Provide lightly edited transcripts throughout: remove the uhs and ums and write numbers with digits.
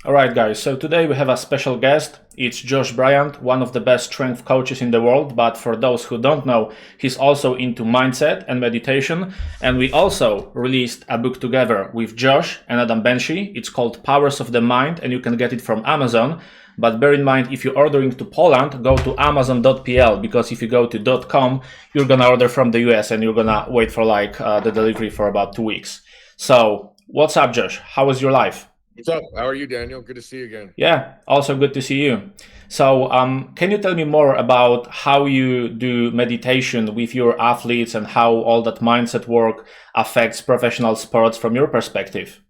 All right, guys. So today we have a special guest. It's Josh Bryant, one of the best strength coaches in the world. But for those who don't know, he's also into mindset and meditation. And we also released a book together with Josh and Adam Benchy. It's called Powers of the Mind, and you can get it from Amazon. But bear in mind, if you're ordering to Poland, go to amazon.pl, because if you go to .com, you're gonna order from the US and you're gonna wait for the delivery for about 2 weeks. So what's up, Josh? How was your life? What's up? How are you, Daniel? Good to see you again. Yeah, also good to see you. So, can you tell me more about how you do meditation with your athletes and how all that mindset work affects professional sports from your perspective?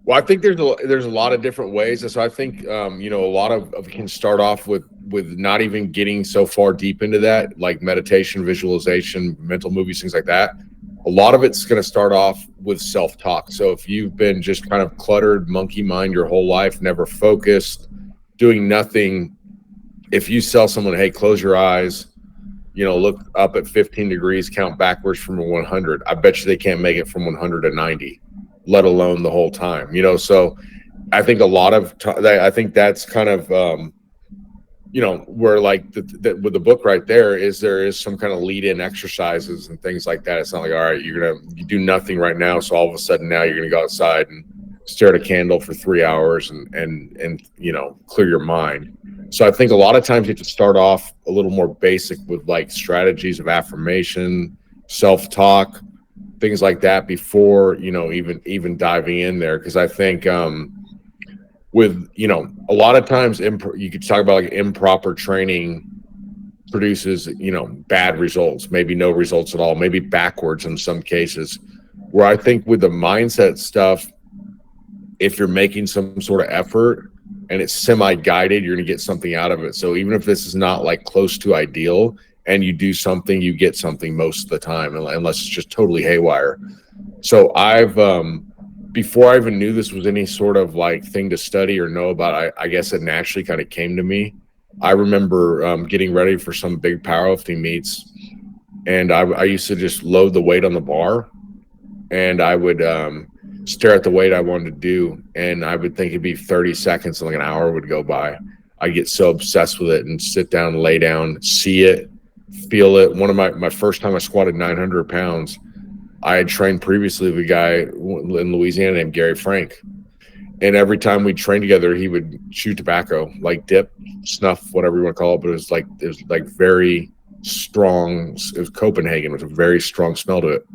Well, I think there's a lot of different ways, and so I think a lot of can start off with not even getting so far deep into that, like meditation, visualization, mental movies, things like that. A lot of it's going to start off with self-talk. So if you've been just kind of cluttered monkey mind your whole life, never focused, doing nothing, if you tell someone, hey, close your eyes, look up at 15 degrees, count backwards from 100, I bet you they can't make it from 100 to 90, let alone the whole time. So I think I think that's kind of where like with the book right there is some kind of lead-in exercises and things like that. It's not like, all right, you do nothing right now, so all of a sudden now you're gonna go outside and stare at a candle for 3 hours and clear your mind. So I think a lot of times you have to start off a little more basic with like strategies of affirmation, self-talk, things like that before even diving in there, because I think with a lot of times you could talk about like improper training produces bad results, maybe no results at all, maybe backwards in some cases, where I think with the mindset stuff, if you're making some sort of effort and it's semi-guided, you're going to get something out of it. So even if this is not like close to ideal and you do something, you get something most of the time, unless it's just totally haywire. So I've before I even knew this was any sort of like thing to study or know about, I guess it naturally kind of came to me. I remember getting ready for some big powerlifting meets, and I used to just load the weight on the bar, and I would stare at the weight I wanted to do, and I would think it'd be 30 seconds, and like an hour would go by. I'd get so obsessed with it and sit down, lay down, see it, feel it. One of my first time I squatted 900 pounds, I had trained previously with a guy in Louisiana named Gary Frank. And every time we trained together, he would chew tobacco, like dip, snuff, whatever you want to call it. But it was like very strong. It was Copenhagen. It was a very strong smell to it.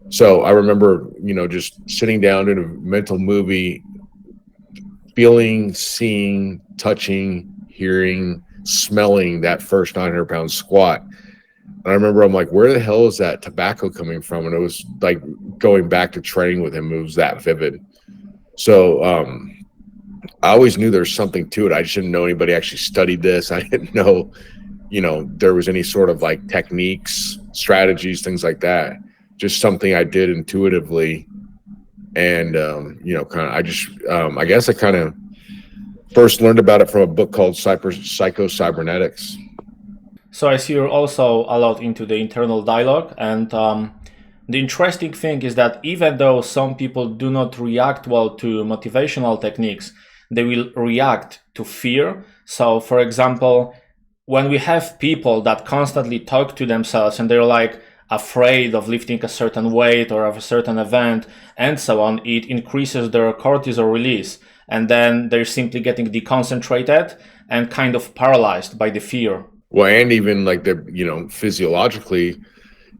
So I remember, just sitting down in a mental movie, feeling, seeing, touching, hearing, smelling that first 900-pound squat. And I remember I'm like, where the hell is that tobacco coming from? And it was like going back to training with him. It was that vivid. So I always knew there's something to it. I just didn't know anybody actually studied this. I didn't know, there was any sort of like techniques, strategies, things like that. Just something I did intuitively. And, I guess I kind of first learned about it from a book called Psycho-Cybernetics. So I see you're also a lot into the internal dialogue, and the interesting thing is that even though some people do not react well to motivational techniques, they will react to fear. So for example, when we have people that constantly talk to themselves and they're like afraid of lifting a certain weight or of a certain event and so on, it increases their cortisol release, and then they're simply getting deconcentrated and kind of paralyzed by the fear. Well, and even like physiologically,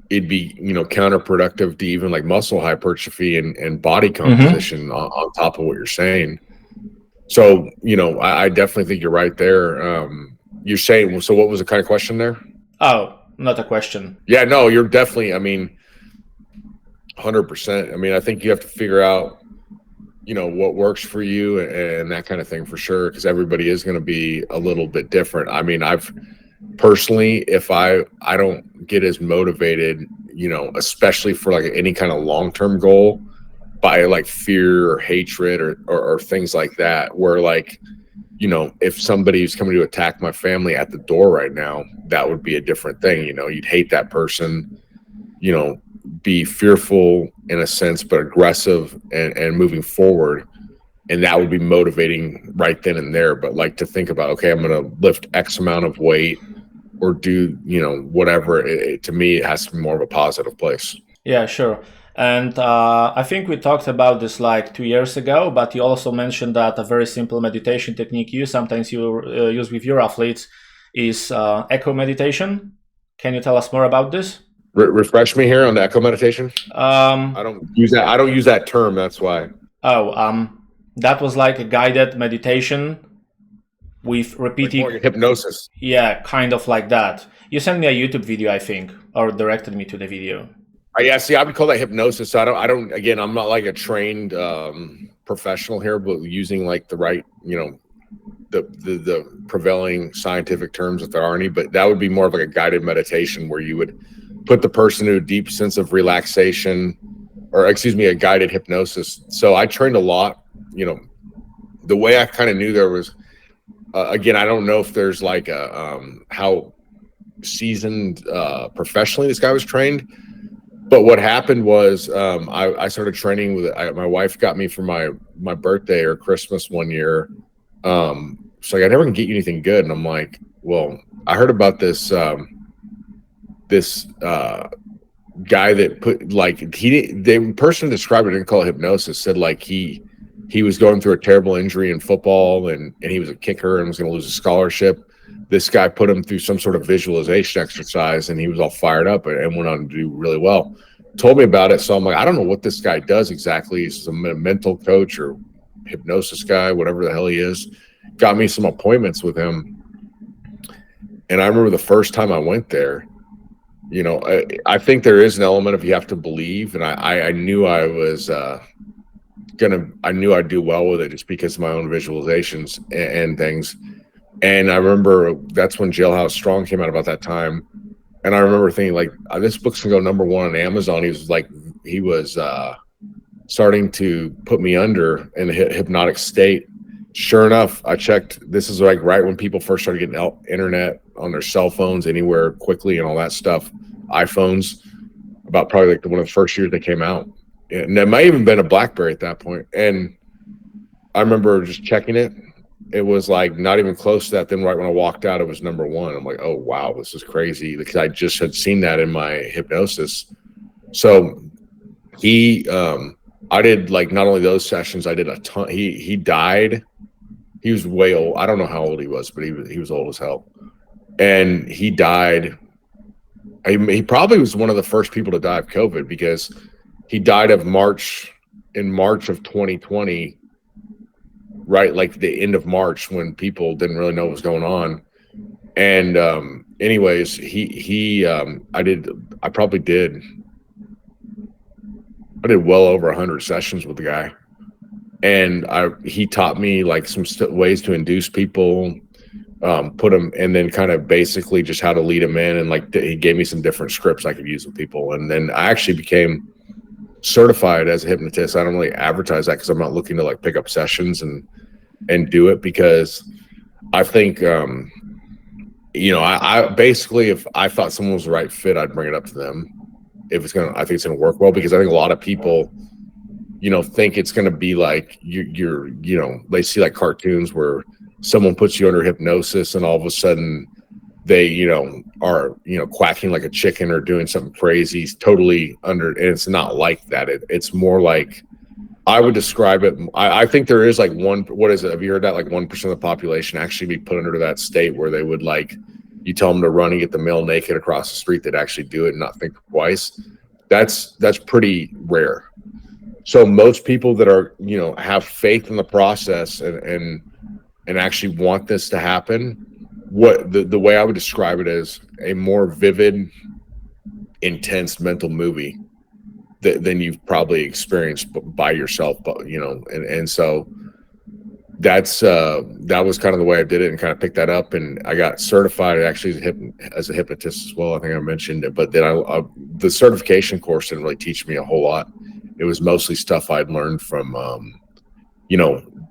it'd be, counterproductive to even like muscle hypertrophy and body composition on top of what you're saying. So, I definitely think you're right there. You're saying, so what was the kind of question there? Oh, not a question. Yeah, no, you're definitely, 100%. I think you have to figure out, what works for you and that kind of thing for sure, because everybody is going to be a little bit different. I've personally, if I don't get as motivated, especially for like any kind of long-term goal, by like fear or hatred or things like that, where like, if somebody's coming to attack my family at the door right now, that would be a different thing. You'd hate that person, be fearful in a sense, but aggressive and moving forward. and that would be motivating right then and there. But like to think about, okay, I'm going to lift X amount of weight or do, whatever, to me, it has to be more of a positive place. Yeah, sure. And I think we talked about this like 2 years ago, but you also mentioned that a very simple meditation technique you sometimes use with your athletes is echo meditation. Can you tell us more about this? Refresh me here on the echo meditation. Um, I don't use that. I don't use that term. That's why. That was like a guided meditation with repeating like hypnosis. Yeah, kind of like that. You sent me a YouTube video, I think, or directed me to the video. Yeah, see, I would call that hypnosis. So I don't. Again, I'm not like a trained professional here, but using like the right, the prevailing scientific terms, if there are any. But that would be more of like a guided meditation where you would put the person in a deep sense of relaxation, or excuse me, a guided hypnosis. So I trained a lot. The way I kind of knew there was, again, I don't know if there's like a how seasoned professionally this guy was trained. But what happened was I started training with my wife got me for my birthday or Christmas one year. So like, I never can get you anything good. And I'm like, well, I heard about this this guy that put like the person who described it didn't call it hypnosis, said like he was going through a terrible injury in football and he was a kicker and was going to lose a scholarship. This guy put him through some sort of visualization exercise and he was all fired up and went on to do really well. Told me about it. So I'm like, I don't know what this guy does exactly. He's a mental coach or hypnosis guy, whatever the hell he is. Got me some appointments with him. And I remember the first time I went there, I think there is an element of you have to believe. And I knew I was I knew I'd do well with it just because of my own visualizations and things. And I remember that's when Jailhouse Strong came out about that time. And I remember thinking like, this book's gonna go #1 on Amazon. He was starting to put me under in a hypnotic state. Sure enough, I checked. This is like right when people first started getting internet on their cell phones anywhere quickly and all that stuff. iPhones, about probably like one of the first years they came out. And there might even been a BlackBerry at that point. And I remember just checking it. It was like not even close to that. Then right when I walked out, it was #1. I'm like, oh, wow, this is crazy. Because I just had seen that in my hypnosis. So I did like not only those sessions, I did a ton. He died. He was way old. I don't know how old he was, but he was old as hell. And he died. He probably was one of the first people to die of COVID because he died in March of 2020. Right, like the end of March when people didn't really know what was going on. And anyways, I did well over 100 sessions with the guy. And he taught me like some ways to induce people, put them, and then kind of basically just how to lead them in. And like he gave me some different scripts I could use with people. And then I actually became certified as a hypnotist. I don't really advertise that because I'm not looking to like pick up sessions and do it, because I think I basically, if I thought someone was the right fit, I'd bring it up to them. I think it's gonna work well, because I think a lot of people think it's gonna be like you're they see like cartoons where someone puts you under hypnosis and all of a sudden they are quacking like a chicken or doing something crazy, totally under. And it's not like that. It's more like, I would describe it. I think there is like what is it? Have you heard that like 1% of the population actually be put under that state where they would, like, you tell them to run and get the male naked across the street, they'd actually do it and not think twice. That's pretty rare. So most people that are have faith in the process and actually want this to happen, what the way I would describe it is a more vivid, intense mental movie than you've probably experienced by yourself, but and so that was kind of the way I did it, and kind of picked that up. And I got certified actually as a hypnotist as well. I think I mentioned it, but then the certification course didn't really teach me a whole lot. It was mostly stuff I'd learned from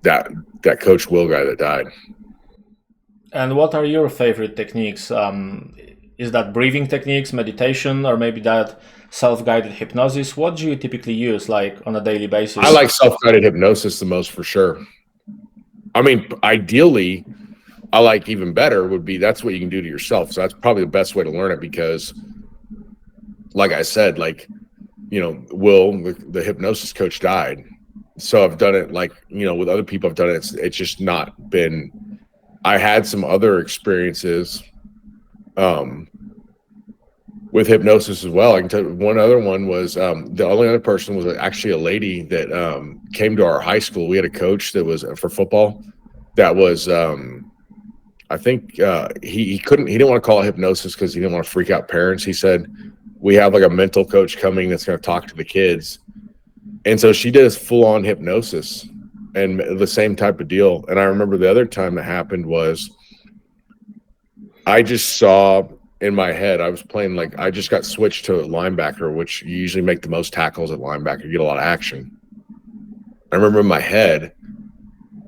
that Coach Will guy that died. And what are your favorite techniques? is that breathing techniques, meditation, or maybe that self-guided hypnosis? What do you typically use like on a daily basis? I like self-guided hypnosis the most for sure. I mean, ideally, I like even better would be that's what you can do to yourself. So that's probably the best way to learn it because, like I said, like, you know, Will, the hypnosis coach, died. So I've done it like, you know, with other people I've done it. It's just not been, I had some other experiences with hypnosis as well. I can tell you one other one was the only other person was actually a lady that came to our high school. We had a coach that was for football that was, I think he didn't want to call it hypnosis because he didn't want to freak out parents. He said, we have like a mental coach coming that's going to talk to the kids. And so she did this full on hypnosis and the same type of deal. And I remember the other time that happened was I just saw in my head, I was playing like I just got switched to linebacker, which you usually make the most tackles at linebacker, you get a lot of action. I remember in my head,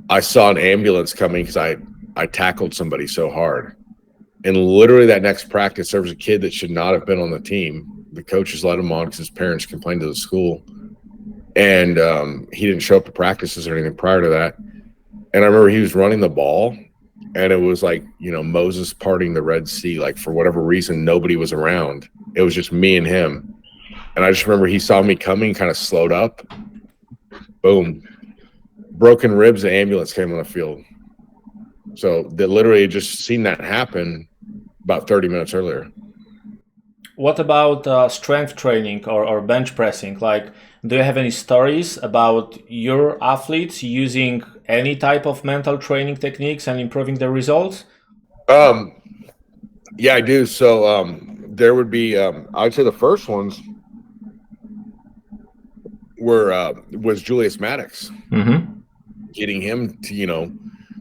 I saw an ambulance coming because I tackled somebody so hard. And literally that next practice, there was a kid that should not have been on the team. The coaches let him on because his parents complained to the school. And he didn't show up to practices or anything prior to that. And I remember he was running the ball. And it was like, you know, Moses parting the Red Sea. Like, for whatever reason, nobody was around. It was just me and him. And I just remember he saw me coming, kind of slowed up. Boom. Broken ribs, the ambulance came on the field. So they literally just seen that happen about 30 minutes earlier. What about strength training or bench pressing? Like, do you have any stories about your athletes using any type of mental training techniques and improving their results? Yeah, I do. So there would be, I would say the first ones was Julius Maddox. Mm-hmm. Getting him to, you know,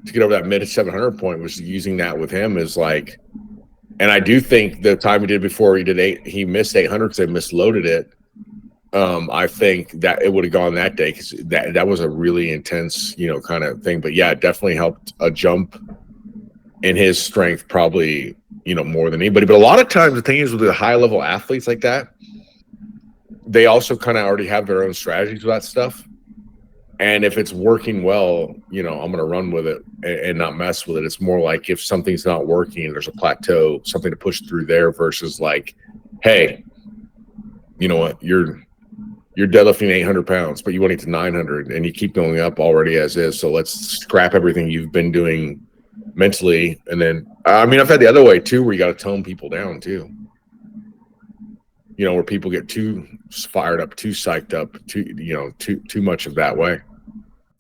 to get over that mid 700 point, was using that with him is like, and I do think the time he did before he missed 800 because they misloaded it. I think that it would have gone that day because that was a really intense, you know, kind of thing. But yeah, it definitely helped a jump in his strength, probably, you know, more than anybody. But a lot of times the thing is with the high level athletes like that, they also kind of already have their own strategies with that stuff. And if it's working well, you know, I'm going to run with it and not mess with it. It's more like if something's not working, there's a plateau, something to push through there versus like, hey, you know what, you're deadlifting 800 pounds, but you want it to 900 and you keep going up already as is. So let's scrap everything you've been doing mentally. And then, I mean, I've had the other way too, where you got to tone people down too. You know, where people get too fired up, too psyched up, too much of that way.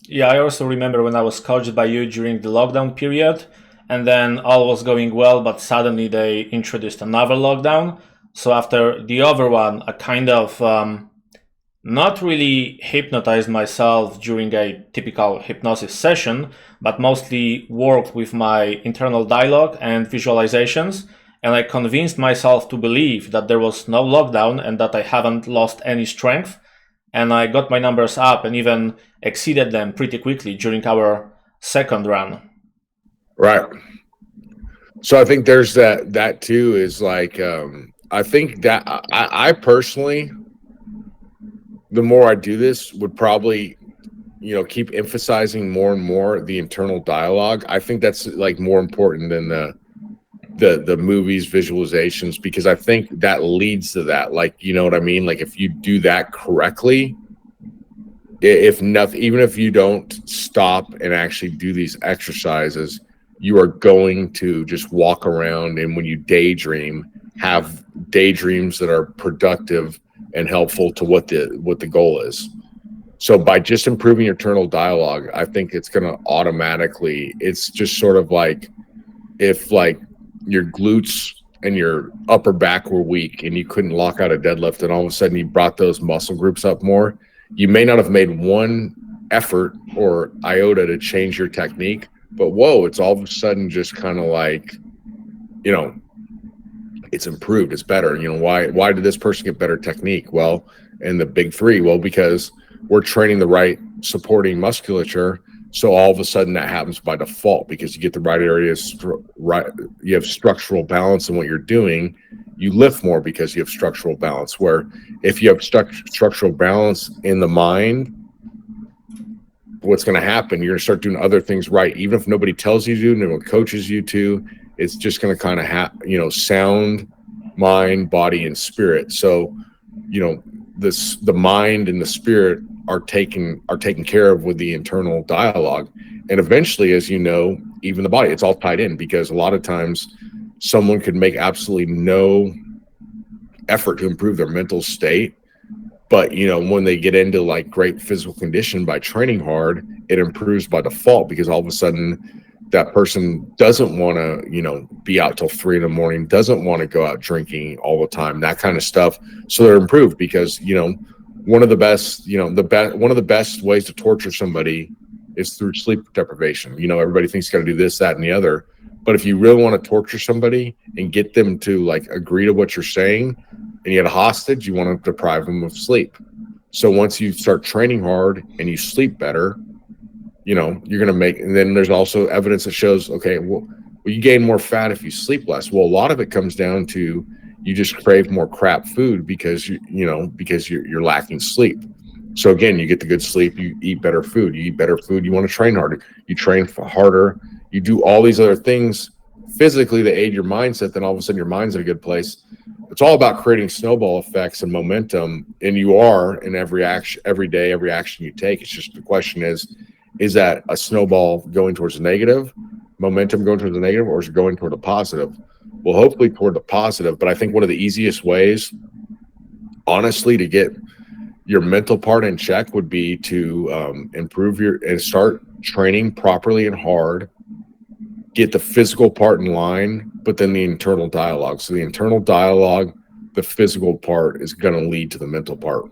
Yeah, I also remember when I was coached by you during the lockdown period, and then all was going well, but suddenly they introduced another lockdown. So after the other one, I kind of not really hypnotized myself during a typical hypnosis session, but mostly worked with my internal dialogue and visualizations. And I convinced myself to believe that there was no lockdown and that I haven't lost any strength. And I got my numbers up and even exceeded them pretty quickly during our second run. Right. So I think there's that too is like, I think that I personally, the more I do this, would probably, you know, keep emphasizing more and more the internal dialogue. I think that's like more important than the movies visualizations, because I think that leads to that. Like, you know what I mean? Like if you do that correctly, if nothing, even if you don't stop and actually do these exercises, you are going to just walk around, and when you daydream, have daydreams that are productive and helpful to what the goal is. So by just improving your internal dialogue, I think it's going to automatically, it's just sort of like if like your glutes and your upper back were weak and you couldn't lock out a deadlift, and all of a sudden you brought those muscle groups up more, you may not have made one effort or iota to change your technique, but whoa, it's all of a sudden just kind of like, you know, it's improved, it's better. You know, why did this person get better technique? Well, in the big three, well, because we're training the right supporting musculature So all of a sudden that happens by default because you get the right areas, right? You have structural balance in what you're doing. You lift more because you have structural balance. Where if you have structural balance in the mind, what's going to happen? You're going to start doing other things right, even if nobody tells you to, no one coaches you to. It's just going to kind of sound, mind, body, and spirit. So, the mind and the spirit are taken care of with the internal dialogue, and eventually, as you know, even the body, it's all tied in, because a lot of times someone could make absolutely no effort to improve their mental state, but when they get into like great physical condition by training hard, it improves by default, because all of a sudden that person doesn't want to be out till 3 a.m, doesn't want to go out drinking all the time, that kind of stuff. So they're improved because one of the best ways to torture somebody is through sleep deprivation. Everybody thinks you got to do this, that, and the other, but if you really want to torture somebody and get them to like agree to what you're saying, and you get a hostage, you want to deprive them of sleep. So once you start training hard and you sleep better, you're going to make, and then there's also evidence that shows, okay, well, you gain more fat if you sleep less. Well, a lot of it comes down to you just crave more crap food because you're lacking sleep. So again, you get the good sleep, you eat better food, you want to train harder, you train harder, you do all these other things physically that aid your mindset, then all of a sudden your mind's in a good place. It's all about creating snowball effects and momentum, and you are in every action, every day, every action you take. It's just the question is that a snowball going towards the negative, momentum going towards the negative, or is it going toward the positive? Well, hopefully toward the positive, but I think one of the easiest ways, honestly, to get your mental part in check would be to improve and start training properly and hard, get the physical part in line, but then the internal dialogue. So the internal dialogue, the physical part is going to lead to the mental part.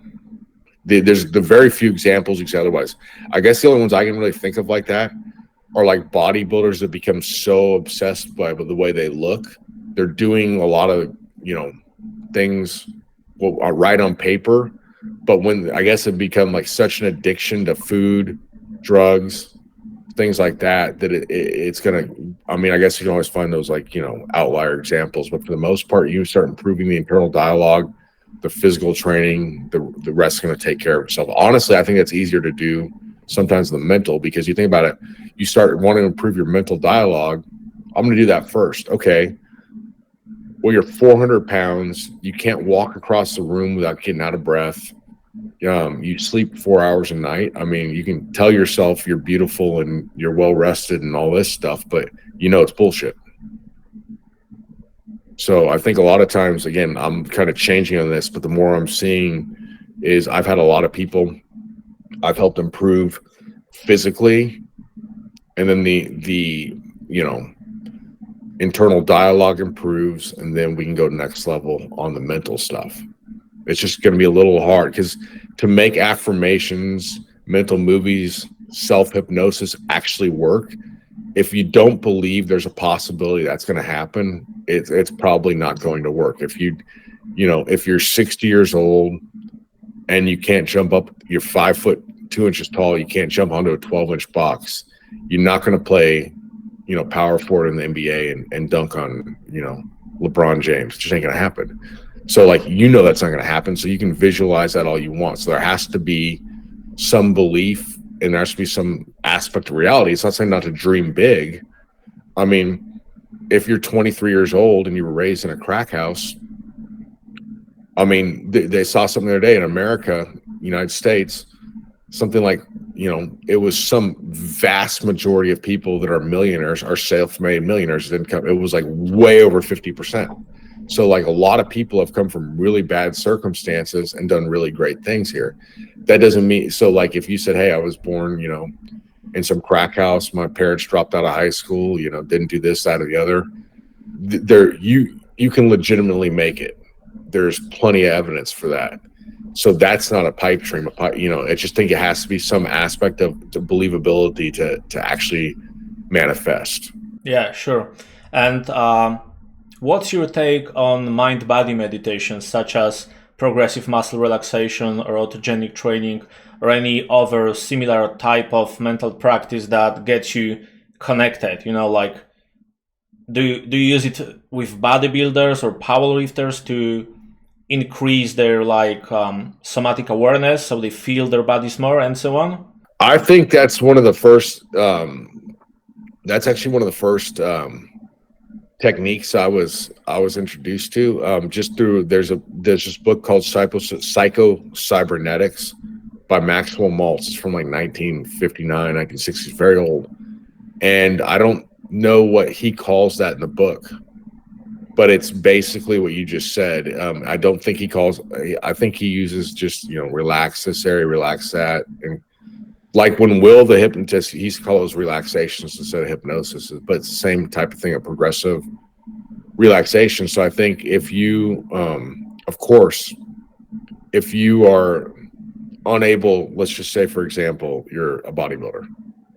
There's the very few examples otherwise. I guess the only ones I can really think of like that are like bodybuilders that become so obsessed by the way they look. They're doing a lot of, things right on paper, but when I guess it become like such an addiction to food, drugs, things like that it's gonna, I guess you can always find those like outlier examples, but for the most part, you start improving the internal dialogue, the physical training, the rest is going to take care of itself. Honestly, I think that's easier to do sometimes than the mental, because you think about it, you start wanting to improve your mental dialogue. I'm going to do that first. Okay, well, you're 400 pounds, you can't walk across the room without getting out of breath. You sleep 4 hours a night. You can tell yourself you're beautiful and you're well rested and all this stuff, but it's bullshit. So I think a lot of times, again, I'm kind of changing on this, but the more I'm seeing is I've had a lot of people I've helped improve physically, and then the internal dialogue improves, and then we can go to next level on the mental stuff. It's just going to be a little hard because to make affirmations, mental movies, self-hypnosis actually work, if you don't believe there's a possibility that's going to happen, it's probably not going to work. If you're 60 years old and you can't jump up, you're 5'2" tall, you can't jump onto a 12-inch box, you're not going to play, power forward in the NBA and dunk on, LeBron James. It just ain't going to happen. So that's not going to happen. So you can visualize that all you want. So there has to be some belief, and there has to be some aspect of reality. It's not saying not to dream big. If you're 23 years old and you were raised in a crack house, they saw something the other day in America, United States, something like, it was some vast majority of people that are millionaires are self-made millionaires. It was like way over 50%. So like a lot of people have come from really bad circumstances and done really great things here. That doesn't mean, so like if you said, hey, I was born, in some crack house, my parents dropped out of high school, didn't do this, that, or the other, you can legitimately make it. There's plenty of evidence for that. So that's not a pipe dream. I just think it has to be some aspect of the believability to actually manifest. Yeah, sure. And what's your take on mind-body meditations such as progressive muscle relaxation or autogenic training or any other similar type of mental practice that gets you connected? Like, do you use it with bodybuilders or powerlifters to increase their somatic awareness so they feel their bodies more and so on? I think that's one of the first. That's actually one of the first techniques I was introduced to. Just through there's this book called Psycho Cybernetics by Maxwell Maltz. It's from like 1959, 1960s, very old. And I don't know what he calls that in the book, but it's basically what you just said. I don't think he calls. I think he uses just relax this area, relax that, and like when Will the hypnotist, he used to call those relaxations instead of hypnosis, but it's the same type of thing, a progressive relaxation. So I think if you, of course, if you are unable, let's just say, for example, you're a bodybuilder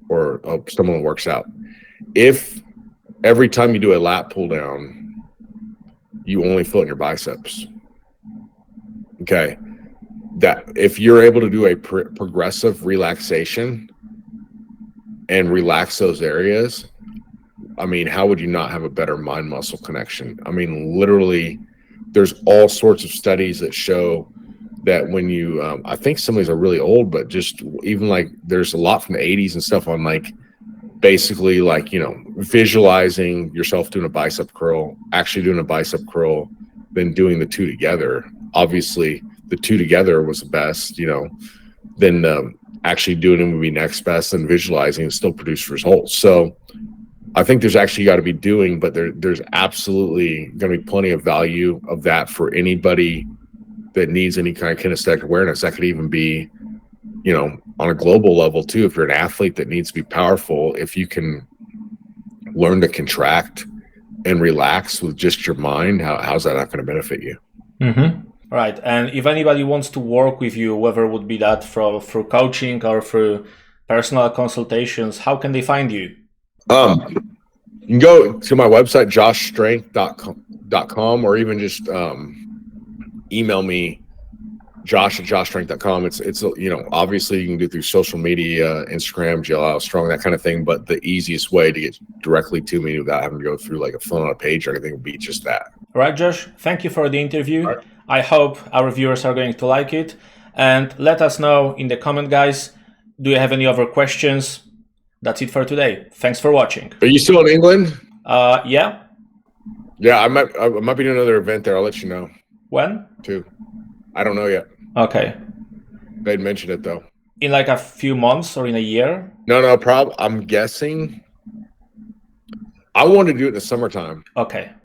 or someone who works out. If every time you do a lat pull down, you only feel it in your biceps, okay, that if you're able to do a progressive relaxation and relax those areas, I mean, how would you not have a better mind muscle connection? I mean, literally, there's all sorts of studies that show that when you, I think some of these are really old, but just even like there's a lot from the 80s and stuff on like basically like, visualizing yourself doing a bicep curl, actually doing a bicep curl, then doing the two together. Obviously, the two together was the best, then actually doing it would be next best, and visualizing and still produce results. So I think there's actually got to be doing, but there's absolutely going to be plenty of value of that for anybody that needs any kind of kinesthetic awareness. That could even be, on a global level too. If you're an athlete that needs to be powerful, if you can learn to contract and relax with just your mind, how's that not going to benefit you? Mm-hmm. Right. And if anybody wants to work with you, whether it would be that through coaching or through personal consultations, how can they find you? You can go to my website, joshstrength.com, or even just email me, josh@joshstrength.com. It's obviously you can do through social media, Instagram, JLL Strong, that kind of thing. But the easiest way to get directly to me without having to go through like a phone on a page or anything would be just that. All right, Josh, thank you for the interview. Right. I hope our viewers are going to like it. And let us know in the comment, guys. Do you have any other questions? That's it for today. Thanks for watching. Are you still in England? Yeah. Yeah, I might be doing another event there. I'll let you know. When? Too. I don't know yet. Okay. They'd mentioned it though. In like a few months or in a year? No, I'm guessing. I want to do it in the summertime. Okay.